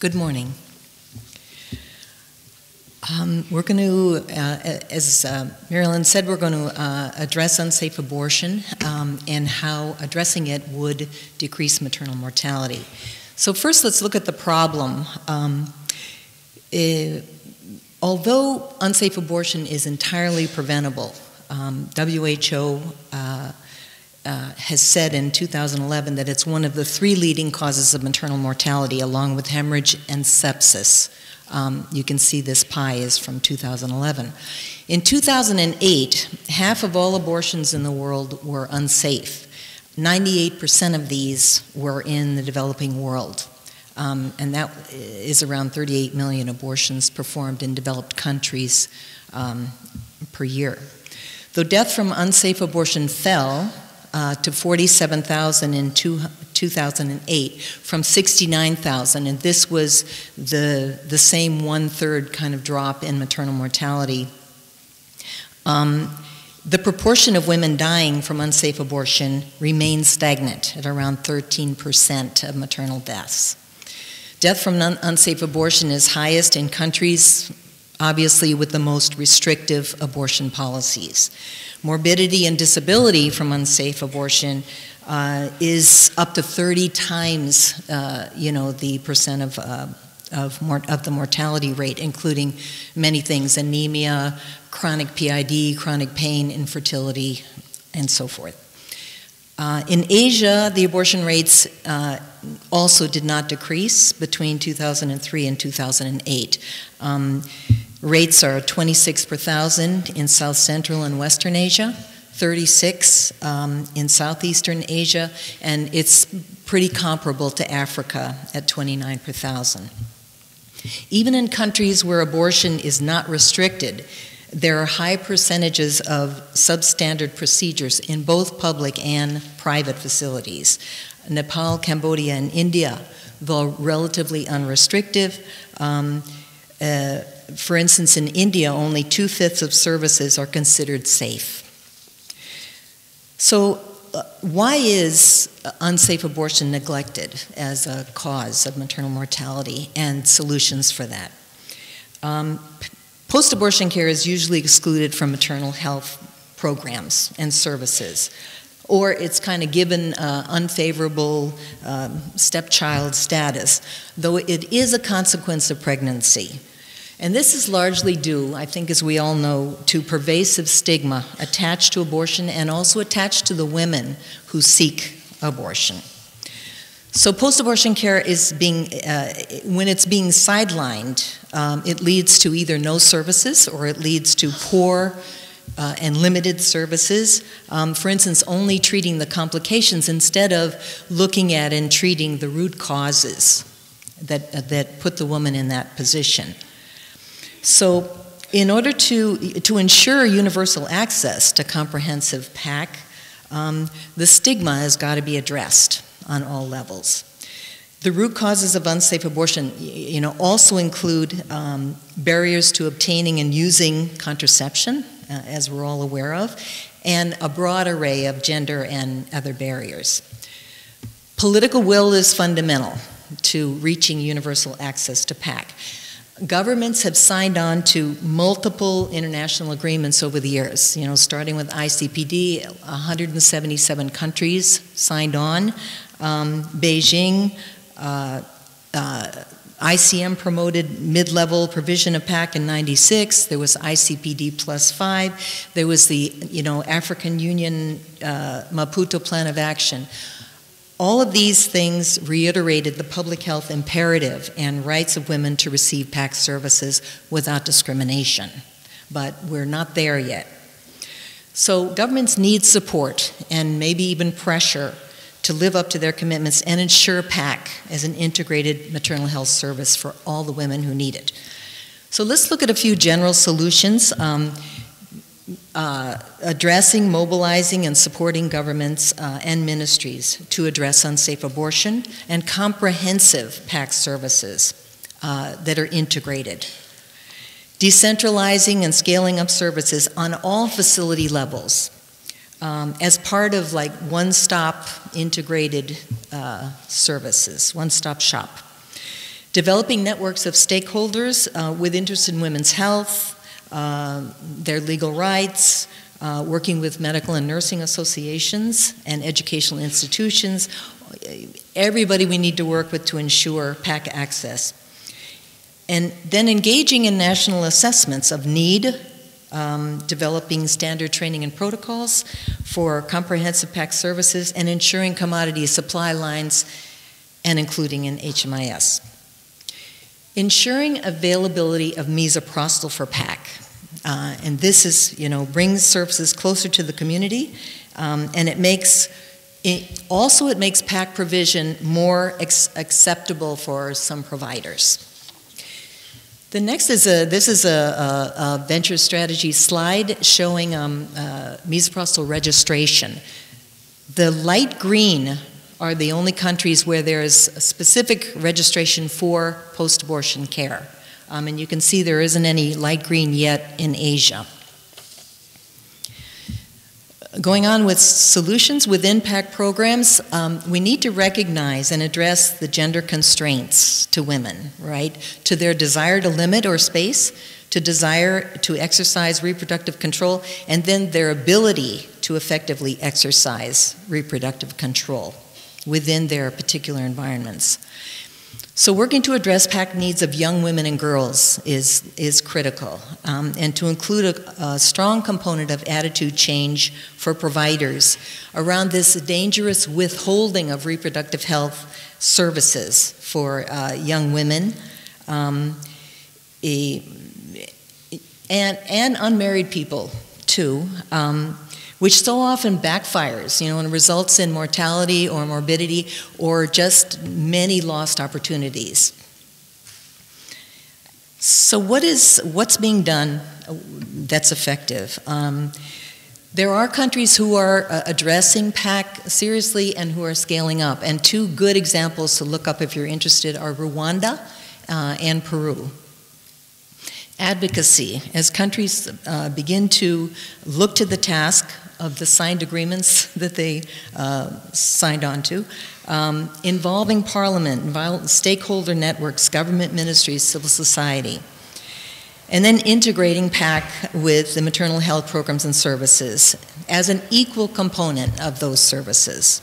Good morning. We're going to, as Marilyn said, we're going to address unsafe abortion and how addressing it would decrease maternal mortality. So first, let's look at the problem. Although unsafe abortion is entirely preventable, WHO has said in 2011 that it's one of the 3 leading causes of maternal mortality, along with hemorrhage and sepsis. You can see this pie is from 2011. In 2008, half of all abortions in the world were unsafe. 98% of these were in the developing world. And that is around 38 million abortions performed in developed countries per year. Though death from unsafe abortion fell to 47,000 in 2008 from 69,000, and this was the same 1/3 kind of drop in maternal mortality. The proportion of women dying from unsafe abortion remains stagnant at around 13% of maternal deaths. Death from unsafe abortion is highest in countries, obviously, with the most restrictive abortion policies. Morbidity and disability from unsafe abortion is up to 30 times, the percent of the mortality rate, including many things: anemia, chronic PID, chronic pain, infertility, and so forth. In Asia, the abortion rates also did not decrease between 2003 and 2008. Rates are 26 per thousand in South Central and Western Asia, 36 in Southeastern Asia, and it's pretty comparable to Africa at 29 per thousand. Even in countries where abortion is not restricted, there are high percentages of substandard procedures in both public and private facilities. Nepal, Cambodia, and India, though relatively unrestrictive, for instance, in India, only 2/5 of services are considered safe. So why is unsafe abortion neglected as a cause of maternal mortality, and solutions for that? Post-abortion care is usually excluded from maternal health programs and services, or it's kind of given unfavorable stepchild status, though it is a consequence of pregnancy. And this is largely due, I think, as we all know, to pervasive stigma attached to abortion and also attached to the women who seek abortion. So post-abortion care is when it's being sidelined, it leads to either no services or it leads to poor and limited services. For instance, only treating the complications instead of looking at and treating the root causes that put the woman in that position. So in order to ensure universal access to comprehensive PAC, the stigma has got to be addressed on all levels. The root causes of unsafe abortion, also include barriers to obtaining and using contraception, as we're all aware of, and a broad array of gender and other barriers. Political will is fundamental to reaching universal access to PAC. Governments have signed on to multiple international agreements over the years, starting with ICPD, 177 countries signed on. Beijing, ICM promoted mid-level provision of PAC in '96. There was ICPD +5. There was the, African Union Maputo Plan of Action. All of these things reiterated the public health imperative and rights of women to receive PAC services without discrimination. But we're not there yet. So governments need support and maybe even pressure to live up to their commitments and ensure PAC as an integrated maternal health service for all the women who need it. So let's look at a few general solutions. Addressing, mobilizing, and supporting governments and ministries to address unsafe abortion, and comprehensive PAC services that are integrated. Decentralizing and scaling up services on all facility levels as part of one-stop integrated services, one-stop shop. Developing networks of stakeholders with interest in women's health, their legal rights, working with medical and nursing associations and educational institutions, everybody we need to work with to ensure PAC access. And then engaging in national assessments of need, developing standard training and protocols for comprehensive PAC services, and ensuring commodity supply lines, and including in HMIS. Ensuring availability of misoprostol for PAC. And this is, brings services closer to the community, and it makes PAC provision more acceptable for some providers. The next is this is a venture strategy slide showing misoprostol registration. The light green are the only countries where there is a specific registration for post-abortion care. And you can see there isn't any light green yet in Asia. Going on with solutions within PAC programs, we need to recognize and address the gender constraints to women, right? To their desire to limit or space, to desire to exercise reproductive control, and then their ability to effectively exercise reproductive control within their particular environments. So working to address PAC needs of young women and girls is critical, and to include a strong component of attitude change for providers around this dangerous withholding of reproductive health services for young women and unmarried people too, which so often backfires, and results in mortality or morbidity or just many lost opportunities. So what's being done that's effective? There are countries who are addressing PAC seriously and who are scaling up, and two good examples to look up if you're interested are Rwanda and Peru. Advocacy, as countries begin to look to the task of the signed agreements that they signed on to, involving Parliament, stakeholder networks, government ministries, civil society, and then integrating PAC with the maternal health programs and services as an equal component of those services.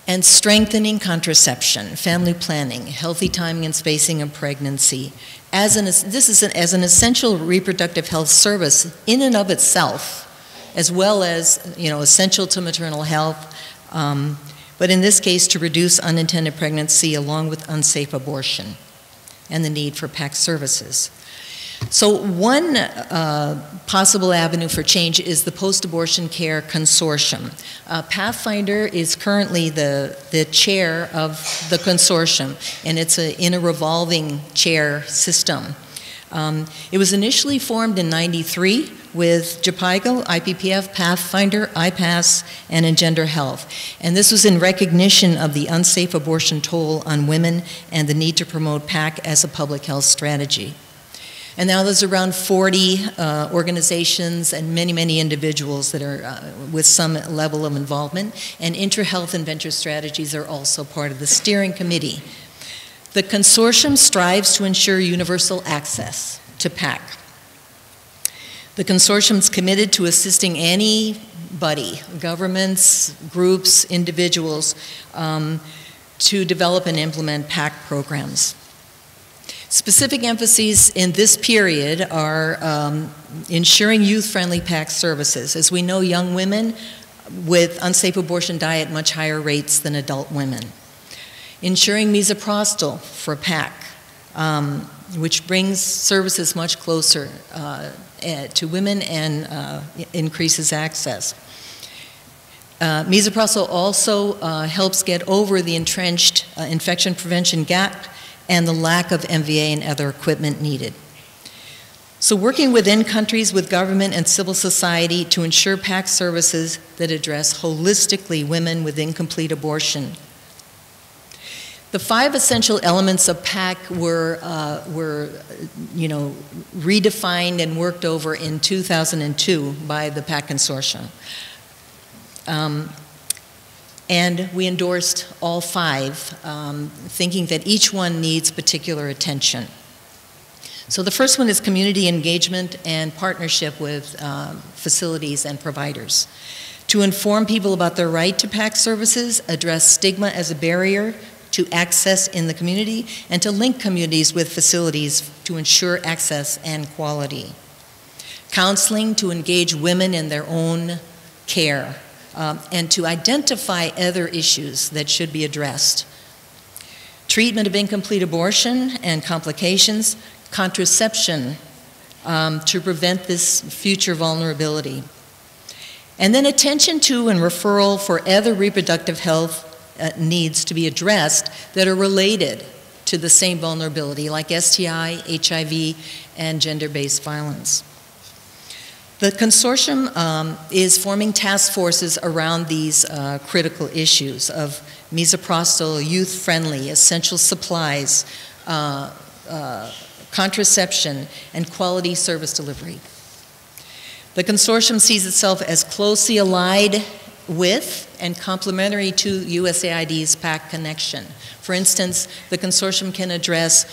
And strengthening contraception, family planning, healthy timing and spacing of pregnancy, as an essential reproductive health service in and of itself, as well as essential to maternal health, but in this case to reduce unintended pregnancy along with unsafe abortion and the need for PAC services. So one possible avenue for change is the Post-Abortion Care Consortium. Pathfinder is currently the chair of the consortium, and it's in a revolving chair system. It was initially formed in '93 with JPIGO, IPPF, Pathfinder, IPASS, and Engender Health. And this was in recognition of the unsafe abortion toll on women and the need to promote PAC as a public health strategy. And now there's around 40 organizations and many, many individuals that are with some level of involvement, and intra-health and venture strategies are also part of the steering committee. The consortium strives to ensure universal access to PAC. The consortium is committed to assisting anybody, governments, groups, individuals, to develop and implement PAC programs. Specific emphases in this period are ensuring youth-friendly PAC services. As we know, young women with unsafe abortion die at much higher rates than adult women. Ensuring misoprostol for PAC, which brings services much closer to women and increases access. Misoprostol also helps get over the entrenched infection prevention gap and the lack of MVA and other equipment needed. So working within countries with government and civil society to ensure PAC services that address holistically women with incomplete abortion. The 5 essential elements of PAC were redefined and worked over in 2002 by the PAC Consortium. And we endorsed all 5, thinking that each one needs particular attention. So the first one is community engagement and partnership with facilities and providers. To inform people about their right to PAC services, address stigma as a barrier to access in the community, and to link communities with facilities to ensure access and quality. Counseling to engage women in their own care, and to identify other issues that should be addressed. Treatment of incomplete abortion and complications, contraception to prevent this future vulnerability. And then attention to and referral for other reproductive health needs to be addressed that are related to the same vulnerability, like STI, HIV, and gender-based violence. The consortium is forming task forces around these critical issues of misoprostol, youth-friendly, essential supplies, contraception, and quality service delivery. The consortium sees itself as closely allied with and complementary to USAID's PAC connection. For instance, the consortium can address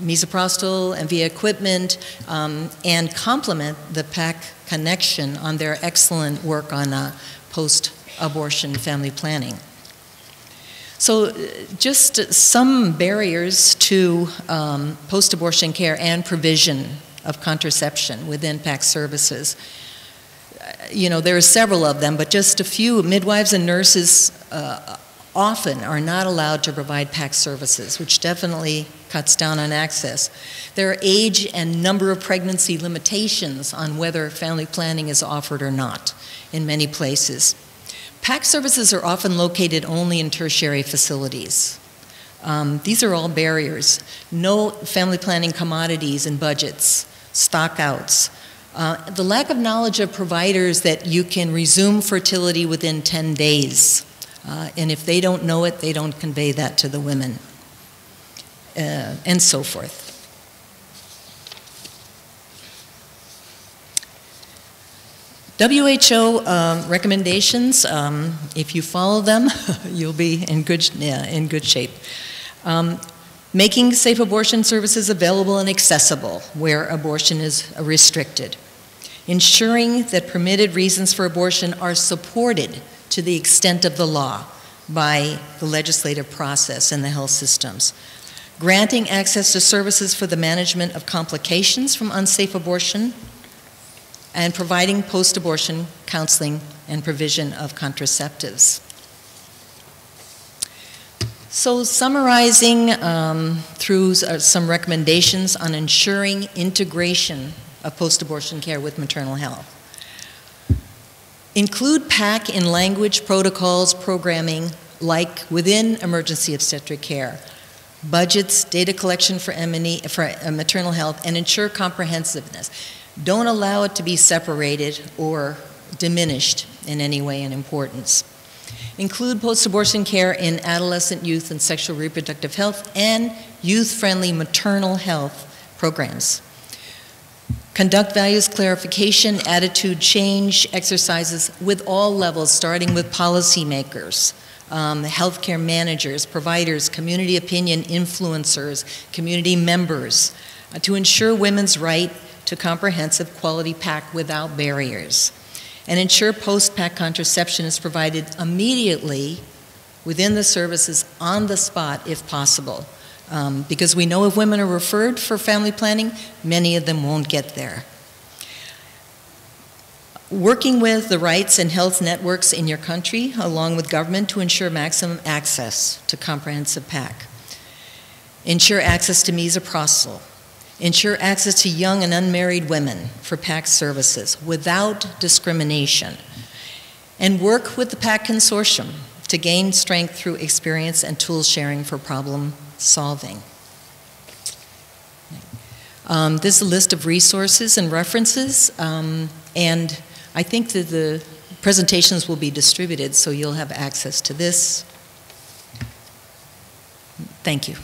misoprostol and via equipment and complement the PAC connection on their excellent work on post-abortion family planning. So just some barriers to post-abortion care and provision of contraception within PAC services. You know, there are several of them, but just a few. Midwives and nurses often are not allowed to provide PAC services, which definitely cuts down on access. There are age and number of pregnancy limitations on whether family planning is offered or not in many places. PAC services are often located only in tertiary facilities. These are all barriers. No family planning commodities and budgets, stockouts. The lack of knowledge of providers that you can resume fertility within 10 days. And if they don't know it, they don't convey that to the women, and so forth. WHO recommendations, if you follow them, you'll be in good shape. Making safe abortion services available and accessible where abortion is restricted. Ensuring that permitted reasons for abortion are supported to the extent of the law by the legislative process and the health systems. Granting access to services for the management of complications from unsafe abortion, and providing post-abortion counseling and provision of contraceptives. So summarizing through some recommendations on ensuring integration of post-abortion care with maternal health. Include PAC in language, protocols, programming, like within emergency obstetric care, budgets, data collection for maternal health, and ensure comprehensiveness. Don't allow it to be separated or diminished in any way in importance. Include post-abortion care in adolescent, youth, and sexual reproductive health and youth-friendly maternal health programs. Conduct values clarification, attitude change exercises with all levels, starting with policymakers, healthcare managers, providers, community opinion influencers, community members, to ensure women's right to comprehensive quality PAC without barriers. And ensure post-PAC contraception is provided immediately within the services on the spot if possible. Because we know if women are referred for family planning, many of them won't get there. Working with the rights and health networks in your country, along with government, to ensure maximum access to comprehensive PAC. Ensure access to misoprostol. Ensure access to young and unmarried women for PAC services without discrimination. And work with the PAC consortium to gain strength through experience and tool sharing for problem solving. This is a list of resources and references, and I think that the presentations will be distributed, so you'll have access to this. Thank you.